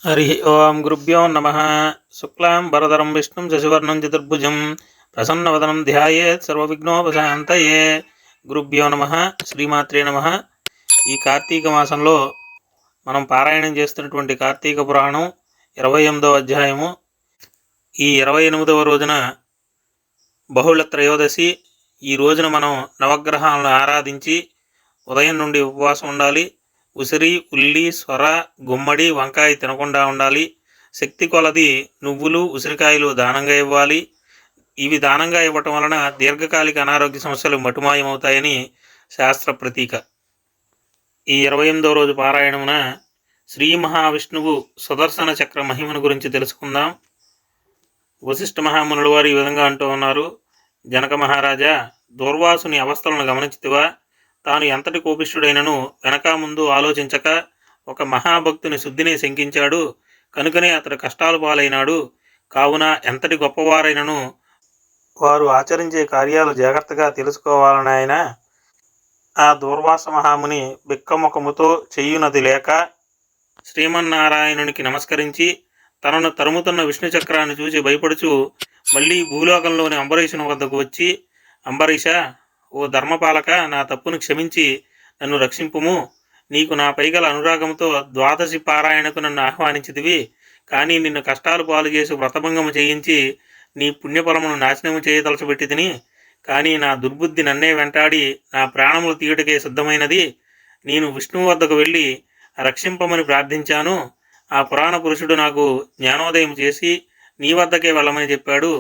హరి ఓం గురుభ్యో నమ. శుక్లాం వరదరం విష్ణుం శశివర్ణం చతుర్భుజం ప్రసన్నవదనం ధ్యాయేత్ సర్వవిఘ్నోపశాంతయే. గురుభ్యో నమ. శ్రీమాత్రే నమ. ఈ కార్తీక మాసంలో మనం పారాయణం చేస్తున్నటువంటి కార్తీక పురాణం 28వ అధ్యాయము. ఈ 28వ రోజున బహుళ త్రయోదశి. ఈ రోజున మనం నవగ్రహాలను ఆరాధించి ఉదయం నుండి ఉపవాసం ఉండాలి. ఉసిరి, ఉల్లి, సొర, గుమ్మడి, వంకాయ తినకుండా ఉండాలి. శక్తి కొలది నువ్వులు, ఉసిరికాయలు దానంగా ఇవ్వాలి. ఇవి దానంగా ఇవ్వటం వలన దీర్ఘకాలిక అనారోగ్య సమస్యలు మటుమాయమవుతాయని శాస్త్ర ప్రతీక. ఈ 28వ రోజు పారాయణమున శ్రీ మహావిష్ణువు సుదర్శన చక్ర మహిమను గురించి తెలుసుకుందాం. వశిష్ఠ మహామునుల వారు ఈ విధంగా అంటూ ఉన్నారు: జనక మహారాజా, దూర్వాసుని అవస్థలను గమనించితివా? తాను ఎంతటి కోపిష్ఠుడైనను వెనక ముందు ఆలోచించక ఒక మహాభక్తుని శుద్ధిని శంకించాడు. కనుకనే అతడు కష్టాలు పాలైనాడు. కావున ఎంతటి గొప్పవారైనను వారు ఆచరించే కార్యాలు జాగ్రత్తగా తెలుసుకోవాలనాయన. ఆ దూర్వాస మహాముని బిక్కముఖముతో చెయ్యునది లేక శ్రీమన్నారాయణునికి నమస్కరించి తనను తరుముతున్న విష్ణు చక్రాన్ని చూసి భయపడుచు మళ్ళీ భూలోకంలోని అంబరీషుని వద్దకు వచ్చి, అంబరీష, ఓ ధర్మపాలక, నా తప్పును క్షమించి నన్ను రక్షింపుము. నీకు నా పైగల అనురాగంతో ద్వాదశి పారాయణకు నన్ను ఆహ్వానించితివి. కానీ నిన్ను కష్టాలు పాలు చేసి వ్రతభంగము చేయించి నీ పుణ్యఫలమును నాశనము చేయదలచబెట్టి తిని. కానీ నా దుర్బుద్ధి నన్నే వెంటాడి నా ప్రాణములు తీయుటకే సిద్ధమైనది. నేను విష్ణువు వద్దకు వెళ్ళి రక్షింపమని ప్రార్థించాను. ఆ పురాణ పురుషుడు నాకు జ్ఞానోదయం చేసి నీ వద్దకే వెళ్ళమని చెప్పాడు.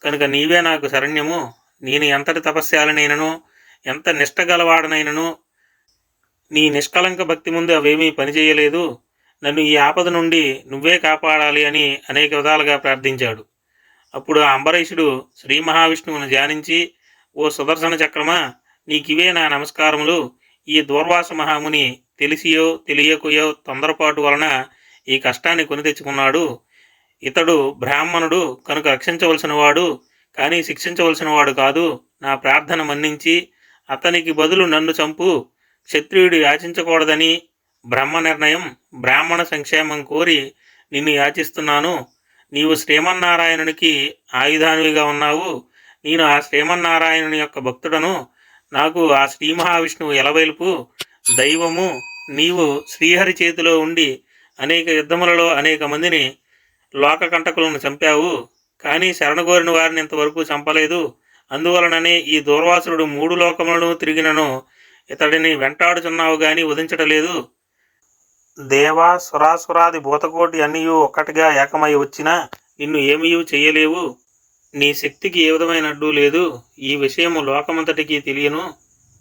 కనుక నీవే నాకు శరణ్యము. నేను ఎంతటి తపస్యాలనైనను, ఎంత నిష్ఠగలవాడనైనను నీ నిష్కలంక భక్తి ముందు అవేమీ పనిచేయలేదు. నన్ను ఈ ఆపద నుండి నువ్వే కాపాడాలి అని అనేక విధాలుగా ప్రార్థించాడు. అప్పుడు ఆ అంబరీషుడు శ్రీ మహావిష్ణువును ధ్యానించి, ఓ సుదర్శన చక్రమా, నీకివే నా నమస్కారములు. ఈ దూర్వాస మహాముని తెలిసియో తెలియకయో తొందరపాటు వలన ఈ కష్టాన్ని కొని తెచ్చుకున్నాడు. ఇతడు బ్రాహ్మణుడు కనుక రక్షించవలసిన వాడు, కానీ శిక్షించవలసిన వాడు కాదు. నా ప్రార్థన మన్నించి అతనికి బదులు నన్ను చంపు. క్షత్రియుడు యాచించకూడదని బ్రహ్మ నిర్ణయం. బ్రాహ్మణ సంక్షేమం కోరి నిన్ను యాచిస్తున్నాను. నీవు శ్రీమన్నారాయణునికి ఆయుధానువిగా ఉన్నావు. నేను ఆ శ్రీమన్నారాయణుని యొక్క భక్తుడను. నాకు ఆ శ్రీ మహావిష్ణువు ఎలవేల్పు దైవము. నీవు శ్రీహరి చేతిలో ఉండి అనేక యుద్ధములలో అనేక మందిని లోకకంటకులను చంపావు. కానీ శరణగోరిన వారిని ఇంతవరకు చంపలేదు. అందువలననే ఈ దూర్వాసురుడు 3 లోకములను తిరిగినను ఇతడిని వెంటాడుచున్నావు గాని వధించటలేదు. దేవా, సురాసురాది భూతకోటి అన్నియు ఒక్కటిగా ఏకమై వచ్చినా నిన్ను ఏమీ చెయ్యలేవు. నీ శక్తికి ఏ విధమైన అడ్డు లేదు. ఈ విషయము లోకమంతటికి తెలియను.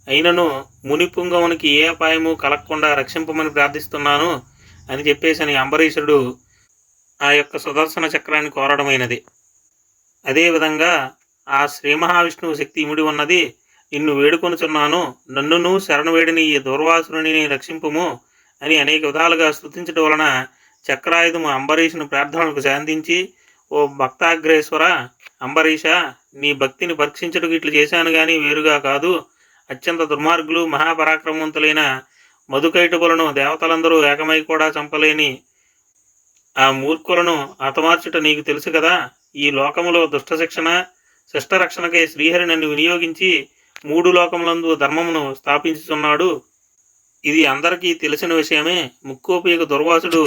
అయినను మునిపుంగమునికి ఏ అపాయము కలగకుండా రక్షింపమని ప్రార్థిస్తున్నాను అని చెప్పేసని అంబరీషుడు ఆ యొక్క సుదర్శన చక్రాన్ని కోరడమైనది. అదేవిధంగా ఆ శ్రీ మహావిష్ణువు శక్తి ఇమిడి ఉన్నది. నిన్ను వేడుకొనుచున్నాను, నన్నును శరణవేడిని ఈ దూర్వాసురుని రక్షింపుము అని అనేక విధాలుగా స్తుతించడం వలన చక్రాయుధము అంబరీషుని ప్రార్థనలకు శాంతించి, ఓ భక్తాగ్రేశ్వర అంబరీష, నీ భక్తిని పరీక్షించుటకు ఇట్లు చేశాను గాని వేరుగా కాదు. అత్యంత దుర్మార్గులు మహాపరాక్రమవంతులైన మధుకైటపులను దేవతలందరూ ఏకమై కూడా చంపలేని ఆ మూర్ఖులను హతమార్చుట నీకు తెలుసు కదా. ఈ లోకములో దుష్ట శిక్షణ శిష్టరక్షణకై శ్రీహరి నన్ను వినియోగించి 3 లోకములందు ధర్మమును స్థాపించుతున్నాడు. ఇది అందరికీ తెలిసిన విషయమే. ముక్కోపియకు దుర్వాసుడు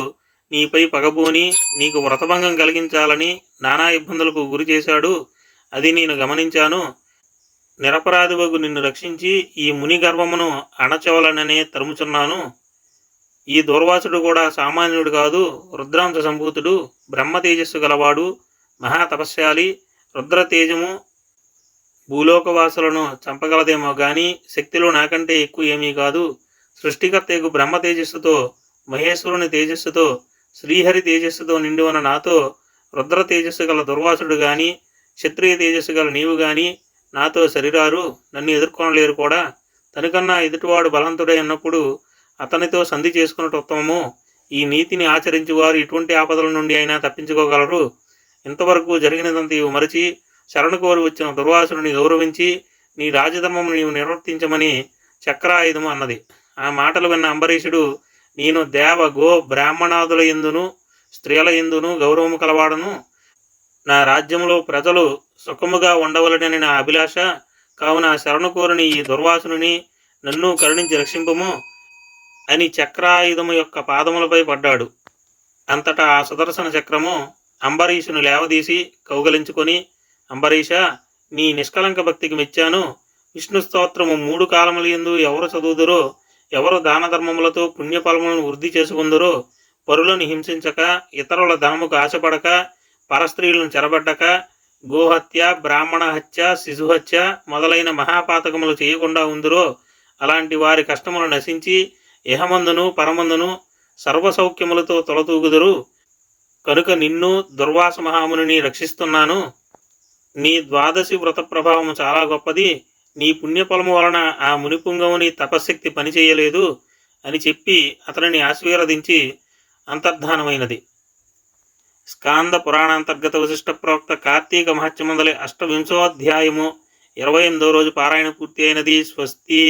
నీపై పగబోని నీకు వ్రతభంగం కలిగించాలని నానా ఇబ్బందులకు గురి చేశాడు. అది నేను గమనించాను. నిరపరాధివగు నిన్ను రక్షించి ఈ ముని గర్వమును అణచవలననే తరుముచున్నాను. ఈ దూర్వాసుడు కూడా సామాన్యుడు కాదు. రుద్రాంశ సంభూతుడు, బ్రహ్మ తేజస్సు గలవాడు, మహాతపస్యాలి. రుద్ర తేజము భూలోకవాసులను చంపగలదేమో గాని శక్తిలో నాకంటే ఎక్కువ ఏమీ కాదు. సృష్టికర్తకు బ్రహ్మ తేజస్సుతో, మహేశ్వరుని తేజస్సుతో, శ్రీహరి తేజస్సుతో నిండి ఉన్న నాతో రుద్ర తేజస్సు గల దుర్వాసుడు గాని క్షత్రియ తేజస్సు గల నీవు గాని నాతో సరిరారు. నన్ను ఎదుర్కొనలేరు కూడా. తనకన్నా ఎదుటివాడు బలవంతుడై ఉన్నప్పుడు అతనితో సంధి చేసుకున్నట్టు ఉత్తమము. ఈ నీతిని ఆచరించి వారు ఎటువంటి ఆపదల నుండి అయినా తప్పించుకోగలరు. ఇంతవరకు జరిగినదంతయు మరచి శరణు కోరి వచ్చిన దుర్వాసుని గౌరవించి నీ రాజధర్మము నీవు నిర్వర్తించమని చక్రాయుధము అన్నది. ఆ మాటలు విన్న అంబరీషుడు, నేను దేవ గో బ్రాహ్మణాదుల యందును స్త్రీల యందును గౌరవము కలవాడను. నా రాజ్యములో ప్రజలు సుఖముగా ఉండవలెనని నా అభిలాష. కావున శరణు కోరిన ఈ దుర్వాసుని నన్ను కరుణించి రక్షింపుము అని చక్రాయుధము యొక్క పాదములపై పడ్డాడు. అంతటా ఆ సుదర్శన చక్రము అంబరీషుని లేవదీసి కౌగలించుకొని, అంబరీష, నీ నిష్కలంక భక్తికి మెచ్చాను. విష్ణు స్తోత్రము 3 కాలములందు ఎవరు చదువుదురో, ఎవరు దాన ధర్మములతో పుణ్యఫలములను వృద్ధి చేసుకుందరో, పరులను హింసించక, ఇతరుల ధనముకు ఆశపడక, పరస్త్రీలను చెరబడ్డక, గోహత్య, బ్రాహ్మణ హత్య, శిశుహత్య మొదలైన మహాపాతకములు చేయకుండా ఉందురో, అలాంటి వారి కష్టములు నశించి ఇహమందును పరమందును సర్వసౌఖ్యములతో తొలతూగుదురు. కనుక నిన్ను దుర్వాస మహామునిని రక్షిస్తున్నాను. నీ ద్వాదశి వ్రత ప్రభావము చాలా గొప్పది. నీ పుణ్యఫలము వలన ఆ మునిపుంగవుని తపశ్శక్తి పనిచేయలేదు అని చెప్పి అతనిని ఆశీర్వదించి అంతర్ధానమైనది. స్కాంద పురాణాంతర్గత వశిష్ట ప్రోక్త కార్తీక మహత్యమందలి 28వ అధ్యాయము 28వ రోజు పారాయణ పూర్తి అయినది. స్వస్తి.